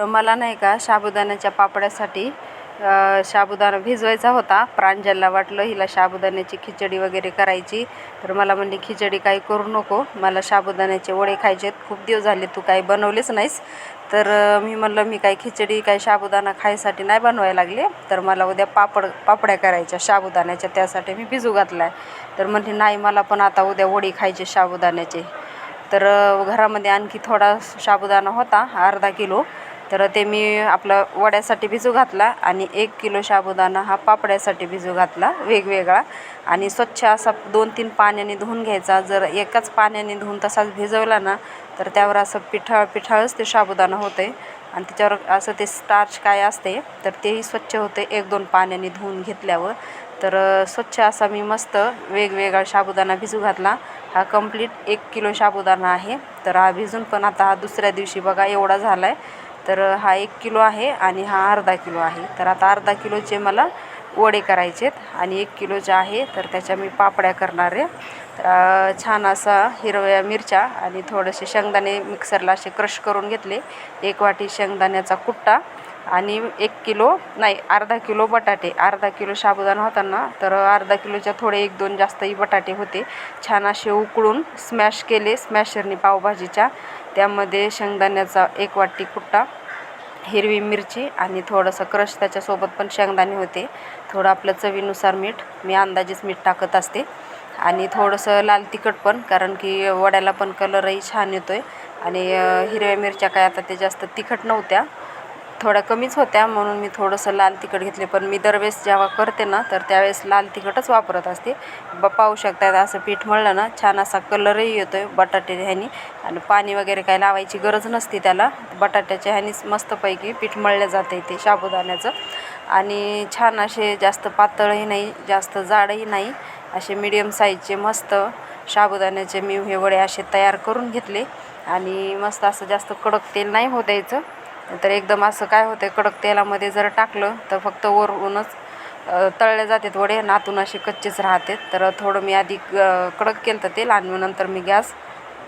मला नाही का साबुदाण्याच्या पापड्यासाठी साबुदाणा भिजवायचा होता. प्रांजलला वाटलं हिला साबुदाण्याची खिचडी वगैरे करायची, तर मला म्हणली खिचडी काही करू नको, मला साबुदाण्याचे वडे खायचे, खूप दिवस झाले तू काही बनवलेच नाहीस. तर मी म्हणलं मी काही खिचडी काही साबुदाणा खायसाठी नाही बनवायला लागले, तर मला उद्या पापड्या करायच्या साबुदाण्याच्या, त्यासाठी मी भिजू घातला आहे. तर म्हणली नाही मला पण आता उद्या वडी खायचे साबुदाण्याचे. तर घरामध्ये आणखी थोडा साबुदाणा होता अर्धा किलो, तर ते मी आपलं वड्यासाठी भिजू घातला आणि 1 किलो साबुदाणा हा पापड्यासाठी भिजू घातला वेगवेगळा. आणि स्वच्छ असा 2-3 पाण्याने धुवून घ्यायचा. जर एकाच पाण्याने धुवून तसाच भिजवला ना तर त्यावर असं पिठाळच ते साबुदाणा होते आणि त्याच्यावर असं ते स्टार्च काय असते तर तेही स्वच्छ होते 1-2 पाण्याने धुवून घेतल्यावर. तर स्वच्छ असा मी मस्त वेगवेगळा साबुदाणा भिजू घातला. हा कंप्लीट 1 किलो साबुदाणा आहे. तर हा भिजून पण आता हा दुसऱ्या दिवशी बघा एवढा झाला आहे. तर हा 1 किलो आहे आणि हा अर्धा किलो आहे. तर आता अर्धा किलोचे मला वडे करायचेत आणि 1 किलोचे आहे तर त्याच्या मी पापड्या करणार आहे. तर छान असा हिरव्या मिरच्या आणि थोडेसे शेंगदाणे मिक्सरला असे क्रश करून घेतले. 1 वाटी शेंगदाण्याचा कुट्टा आणि 1 किलो नाही अर्धा किलो बटाटे. अर्धा किलो साबुदाणा होता ना तर अर्धा किलोच्या थोडे 1-2 जास्तही बटाटे होते. छान असे उकळून स्मॅश केले स्मॅशरनी पावभाजीच्या. त्यामध्ये शेंगदाण्याचा 1 वाटी कुट्टा, हिरवी मिरची आणि थोडंसं क्रश, त्याच्यासोबत पण शेंगदाणे होते. थोडं आपलं चवीनुसार मीठ, मी अंदाजेच मीठ टाकत असते. आणि थोडंसं लाल तिखट पण, कारण की वड्याला पण कलरही छान येतो आहे. आणि हिरव्या मिरच्या काय आता ते जास्त तिखट नव्हत्या, थोड्या कमीच होत्या, म्हणून मी थोडंसं लाल तिखट घेतले. पण मी दरवेळेस जेव्हा करते ना तर त्यावेळेस लाल तिखटच वापरत असते. पाहू शकता असं पीठ मळलं ना छान असा कलरही येतो आहे बटाटे ह्यानी. आणि पाणी वगैरे काही लावायची गरज नसते त्याला, बटाट्याच्या ह्यानीच मस्तपैकी पीठ मळलं जाते ते साबुदाण्याचं. आणि छान असे जास्त पातळही नाही जास्त जाडही नाही, असे मीडियम साईजचे मस्त साबुदाण्याचे मी हे वडे असे तयार करून घेतले. आणि मस्त असं जास्त कडक तेल नाही होऊ द्यायचं, तर एकदम असं काय होतं कडक तेलामध्ये जर टाकलं तर फक्त वरूनच तळले जातात वडे आणि आतून असे कच्चेच राहतात. तर थोडं मी आधी कडक केलं तर तेल आणि नंतर मी गॅस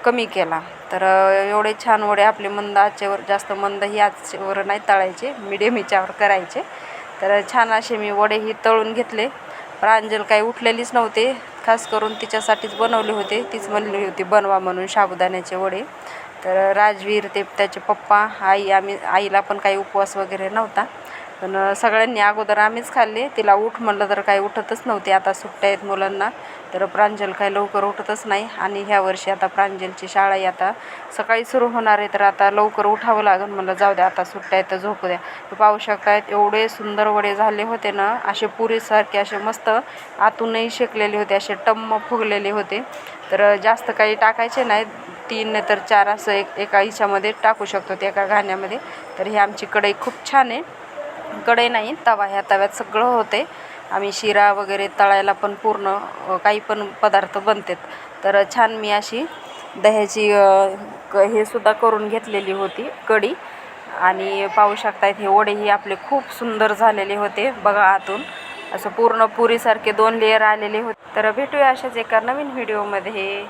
कमी केला. तर एवढे छान वडे आपले मंद आचेवर, जास्त मंदही आचेवर नाही तळायचे, मिडियम हिच्यावर करायचे. तर छान असे मी वडेही तळून घेतले. प्रांजल काही उठलेलीच नव्हते, खास करून तिच्यासाठीच बनवले होते, तीच म्हणली होती बनवा म्हणून साबुदाण्याचे वडे. तर राजवीर ते त्याचे पप्पा आई, आईला पण काही उपवास वगैरे नव्हता, पण सगळ्यांनी अगोदर आम्हीच खाल्ले. तिला उठ म्हणलं तर काही उठतच नव्हते. आता सुट्ट्या आहेत मुलांना, तर प्रांजल काही लवकर उठतच नाही. आणि ह्या वर्षी आता प्रांजलची शाळाही आता सकाळी सुरू होणार आहे, तर आता लवकर उठावं लागेल. म्हणलं जाऊ द्या आता सुट्ट्या आहेत तर झोपू द्या. पाहू शकतायत एवढे सुंदर वडे झाले होते ना, असे पुरीसारखे असे मस्त आतूनही शेकलेले होते, असे टम्म फुगलेले होते. तर जास्त काही टाकायचे नाही, 3 नाही तर 4 असं एका हिच्यामध्ये टाकू शकतो ते एका घाण्यामध्ये. तर ही आमची कढई खूप छान आहे, कढई नाही तवा, ह्या तव्यात सगळं होते. आम्ही शिरा वगैरे तळायला पण पूर्ण काही पण पदार्थ बनतात. तर छान मी अशी दह्याची हे सुद्धा करून घेतलेली होती कढी. आणि पाहू शकतायत हे वडेही आपले खूप सुंदर झालेले होते बघा, आतून असं पूर्ण पुरीसारखे 2 लेयर आलेले होते. तर भेटूया अशाच एका नवीन व्हिडिओमध्ये.